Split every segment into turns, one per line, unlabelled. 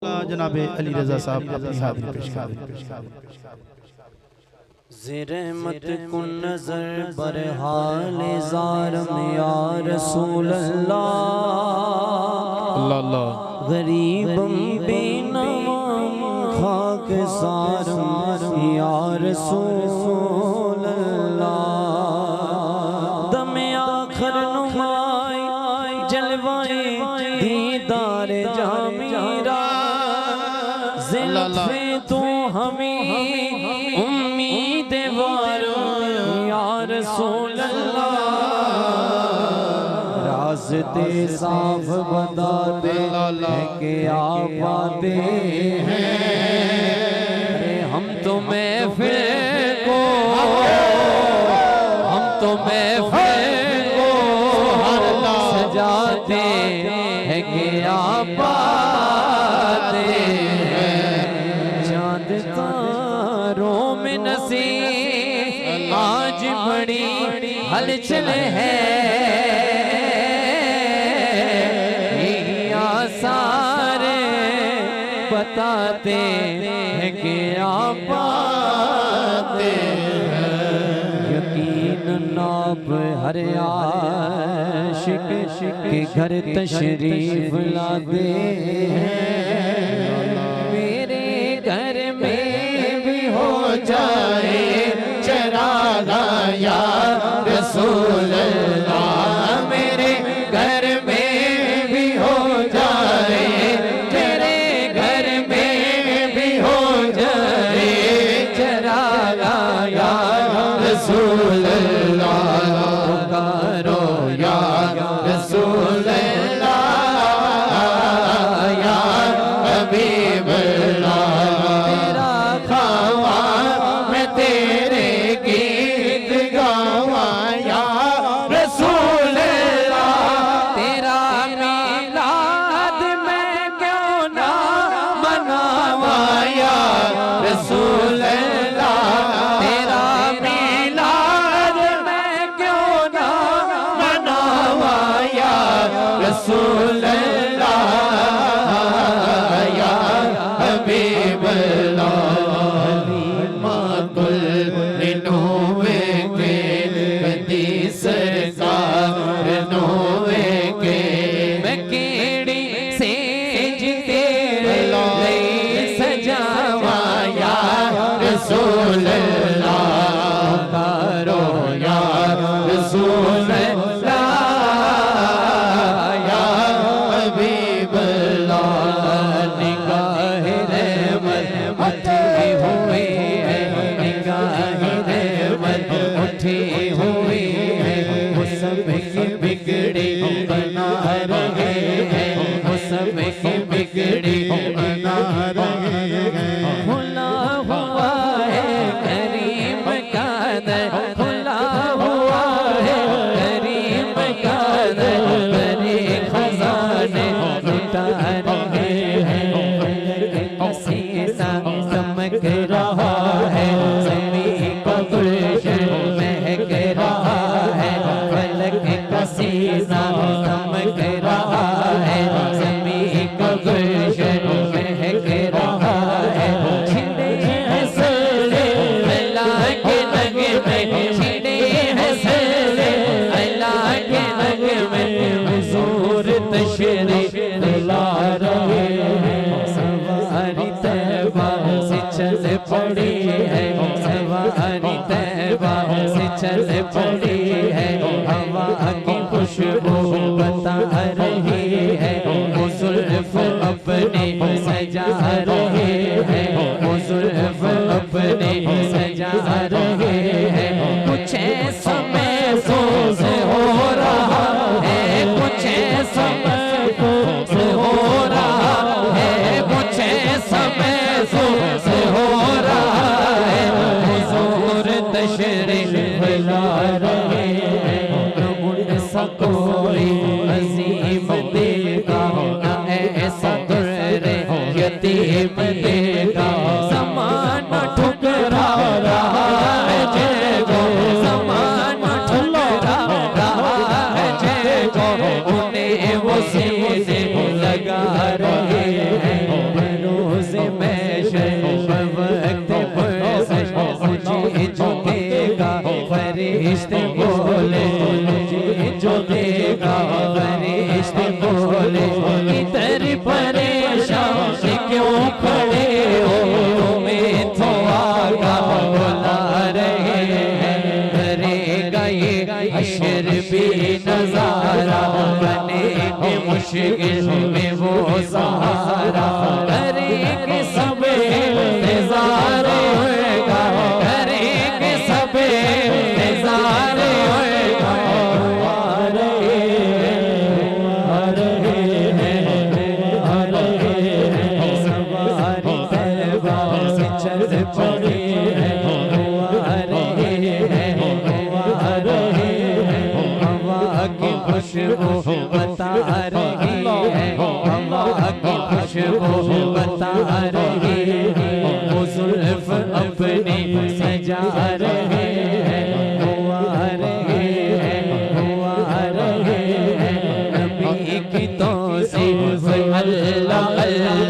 जनाबे अली रजा साहब अपनी हाजिरी पेश करें।
ज़िरहमत कुन नज़र बर हाल ज़ारम या रसूल अल्लाह, गरीबम बेनवाम खाक सारम या रसूल अल्लाह। दमे आखर नुमाई जलवाए दीदार जामीरा, ज़िल्फ़े तो हमें उम्मीद वारो या रसूल अल्लाह। रास्ते साफ बताते हैं कि आप आते हैं, हम तो महफ़िल को सजाते हैं कि आप आते हैं। चाँद तारों में नसीब आज बड़ी हलचल है, आसार बताते हैं कि आप आते हैं। यकीनन आप हर आशिक के घर तशरीफ लाते हैं। मेरे घर में भी हो जाए चरागा या रसूल अल्लाह, मेरे घर में भी हो जाए, मेरे घर में भी हो जाए चरागा या रसूल अल्लाह। पुकारो या रसूल अल्लाह, या हबीब अल्लाह। तेरा खावा मैं तेरे गीत गावा या रसूल अल्लाह। तेरा मीलाद मैं क्यों ना मनावा या रसूल अल्लाह। तेरा मीलाद मैं क्यों ना मनावा या रसूल अल्लाह, या हबीब अल्लाह। हलीमा कुल नोवे के कदी सरकार नोवे के, मैं केड़ी सेज तेरे लिए सजावा या रसूल अल्लाह। पुकारो या रसूल अल्लाह, या हबीब अल्लाह। निगाह रहमत उठी हुई है, निगाह रहमत उठी हुई है। वो सब की बिगड़ी बना रहे हैं, वो सब की बिगड़ी बना रहे हैं। खुला हुआ है करीम का दर, खुला हुआ है करीम का दर, बड़े खजाने लुटा रहे हैं। सीसा चमक रहा है, सभी का गुलशन महक रहा है। फलक का सीसा चमक रहा है, सभी का गुलशन महक रहा है। छिड़े हैं सरे अल्लाह के नगमे, छिड़े हैं सरे अल्लाह के नगमे। हुजूर तशरीफ ला रहे हैं, सवारी तैबा से चल पड़ी है, सवारी तैबा से चल पड़ी है। हवा की खुशबू बता रही है, वो जुल्फ अपने सजा रहे हैं, वो जुल्फ अपने सजा रहे हैं। कुछ ऐसा महसूस हो रहा है, कुछ ऐसा महसूस हो रहा है, कुछ ऐसा महसूस हो रहा है। हुजूर तशरीफ ला रहे हैं, उनसा कोई अजीम देगा ना ऐसा दुर्रे यतीम देगा। समान ठुकरा रहा है जैगो, समान ठुकरा रहा है जैगो, उन्हें वो सीने लगा रहे हैं।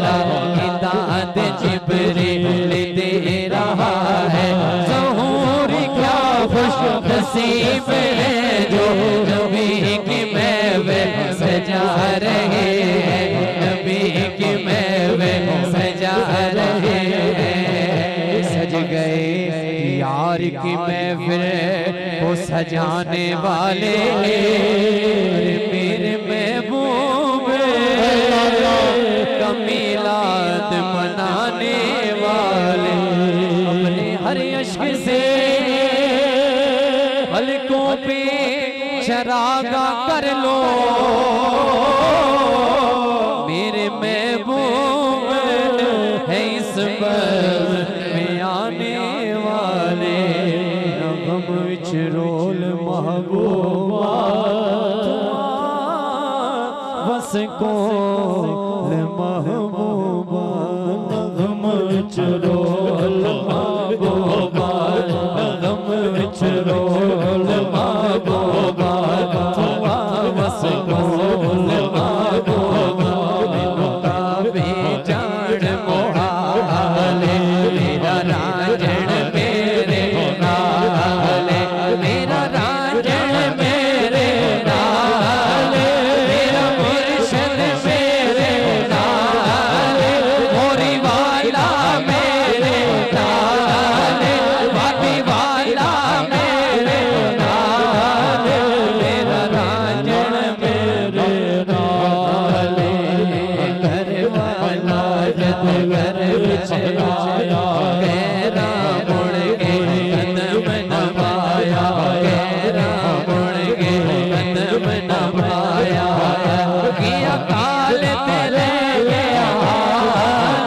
मौला इताअत जिब्रील दे रहा है। ज़हूर क्या खुश नसीब है जो नबी की महफ़िल सजा रहे हैं, नबी की महफ़िल सजा रहे हैं। सज गए यार की महफ़िल को सजाने वाले मेरे महबूब का मीलाद मनाने वाले। अपने हर अश्क से पलकों पे शरागा कर लो, मेरे महबूब है इस बज़्म में आने वाले। नगम विच रोल महबूबा बस कोल महबूबा, नगम which role Mehbooba, नगम which role महबूबा, बस कोल महबूबा। मैनू काबे जान मुहाले, मेरा रांझण मेरे नाले, मेरा रांझण मेरे नाले, मेरा मुर्शिद मेरे नाले, मोरी वाला मेरे नाले, बाबी वाला मेरे नाले, मेरा रांझण मेरे नाले। घर वाला जद घर विच आया, गैरा मुड़ के कदम नवाया, गैरा मुड़ के कदम नवाया। किया काल तेरे गया हाल,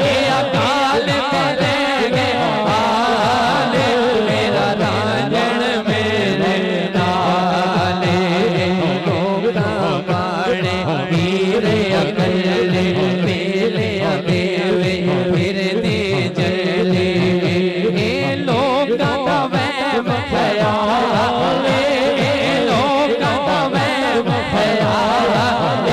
किया काल तेरे गया हाल, मेरा रांझण मेरे नाले। लोका बाणे हीरे अकले, मेले देवे फिर दे जले। ए लोका दा वहम ख्याल, ए लोका दा वहम ख्याल,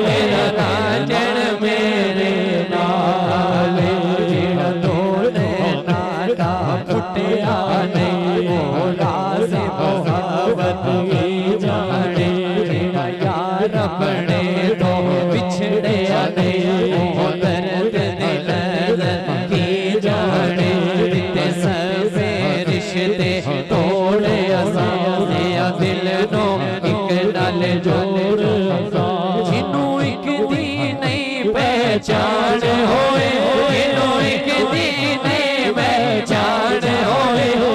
मेरा रांझण मेरे नाले। जेड़ा तोड़े नाता फुटिया नहीं, ओ राज़ मोहब्बत की जाने। जेड़ा यार अपने तो बिछड़िया नहीं, ओ दर्द दिल की जाने। ते सबे रिश्ते तोड़े असां दिल नो इक नाल जोड़। जिन्नू एक दी नहीं पहचान होए, जिन्नू एक दी नहीं पहचान होए, ओ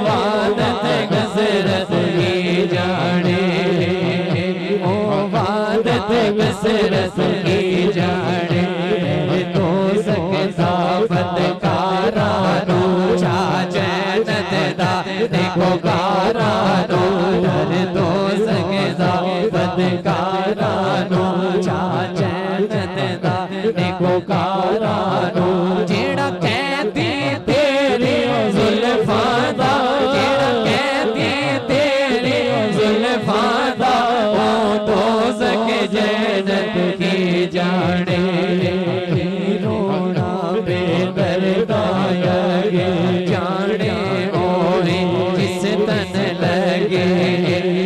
वादत गज़रत की जाने, ओ वादत गज़रत की जाने। तो सकता बदकारानू चा जन्नत दा देखो कारानू, डर तो सकता बदकारानू चा जन्नत दा देखो कारानू। जेड़ा कहती तेरी जुल्फां दा, जेड़ा कहती तेरी जुल्फां दा, ओ तो सके जन्नत की जाने। रोना बेदर्दा लगे जाने ओए जिस तन लगे,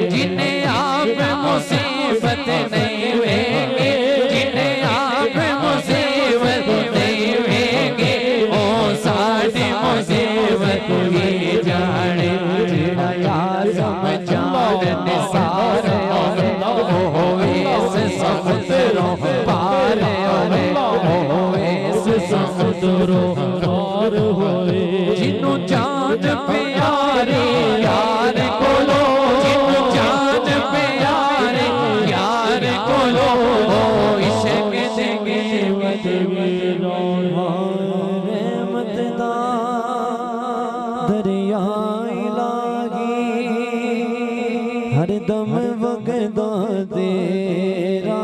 जिन्हें आप मुसीबत नहीं वेंगे, जिन्हें आप मुसीबत नहीं वेंगे, ओ साड़ी मुसीबत की जाने। जेड़ा यार समझार निसार होवे इस समुद्रों पार होवे, इस समुद्रों पार होवे। जिन्नू चांद प्यारे यार कोलो, जिन्नू चांद प्यारे यार कोलो, इश्क देंगे रहमत दा दरिया लागी, हर दम वगदा तेरा।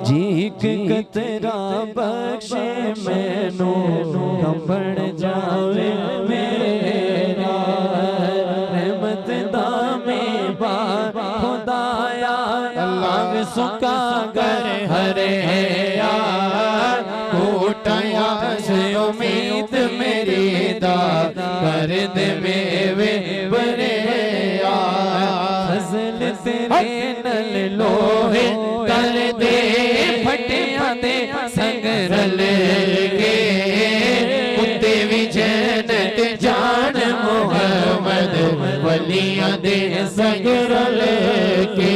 जीक कतरा बख्शे मैनू, कंबण जावे मेरा। रहमत दा में बा खुदाया, आग सुका कर हरे उम्मीद मेरी दा कर दे मेवे बरे फजल तेरे नल लोहे कर दे फटिया दे संग रल के कुत्ते भी जन्नत जान मोहम्मद वलिया दे संग रल के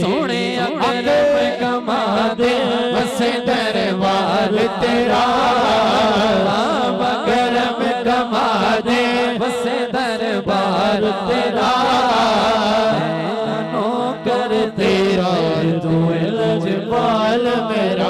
सोने अकरम कमा दे बस दरबार तेरा करम कमा दे बस दरबार तेरा नौकर तेरा तू लजपाल मेरा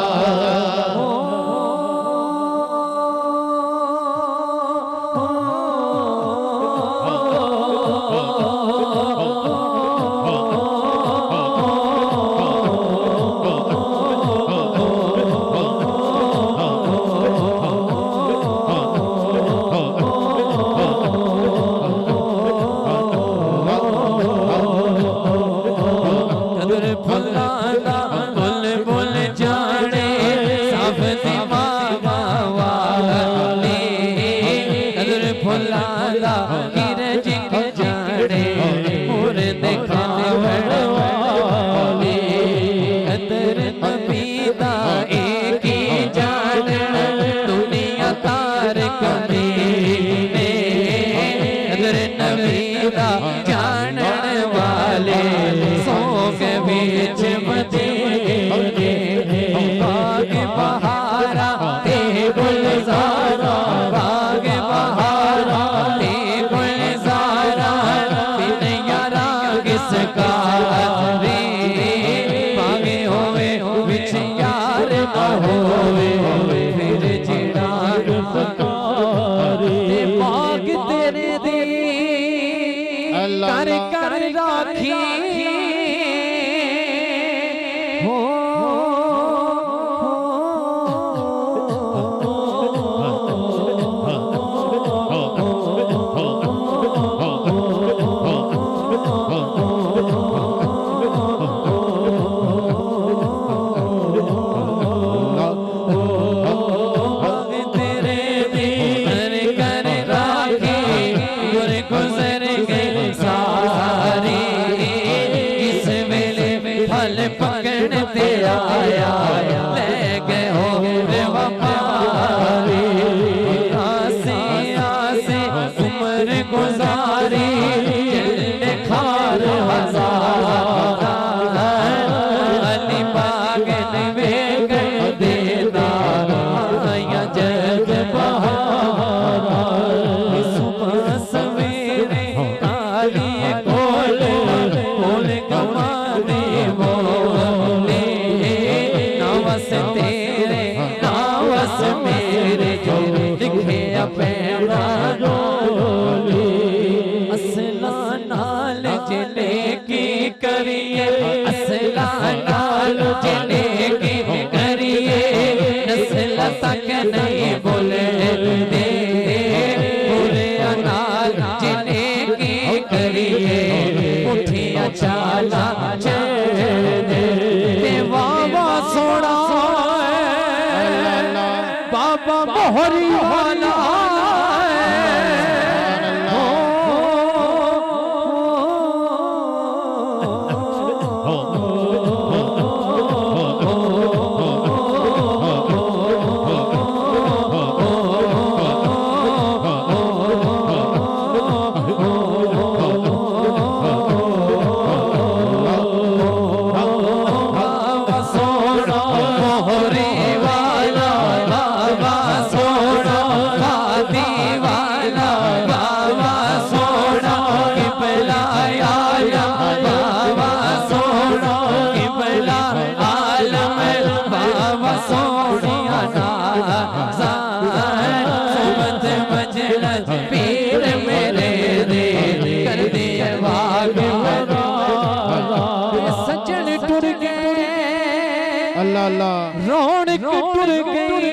रौनक टुर गई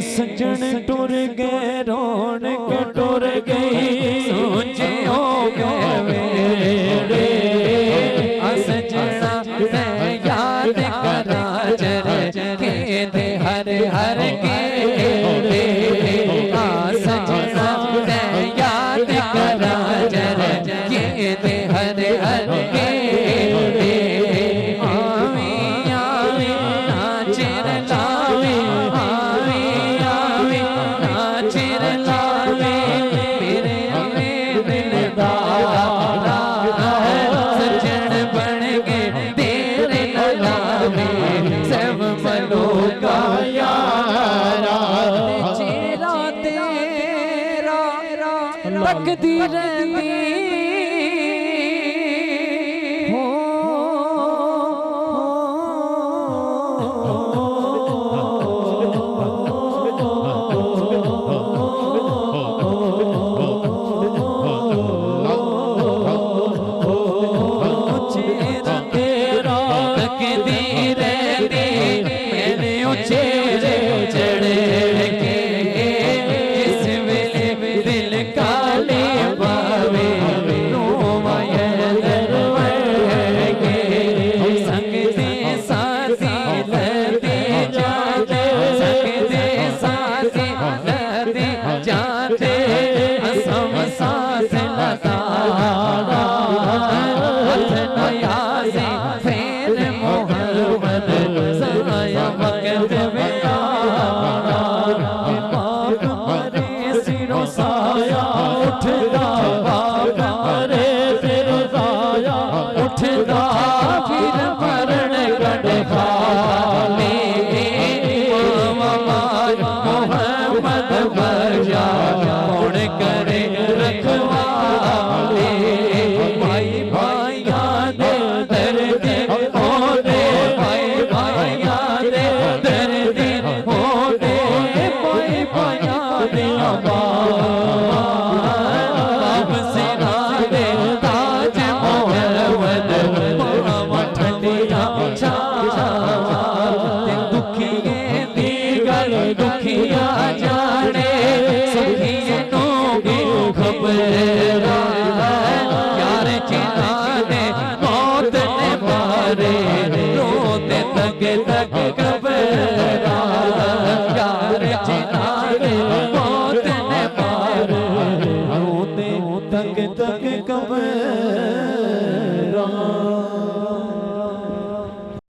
सजन टुर गए रौनक टुर गई सोचे हो गए सजना याद करा चर भटकती रहती चेहरा तेरा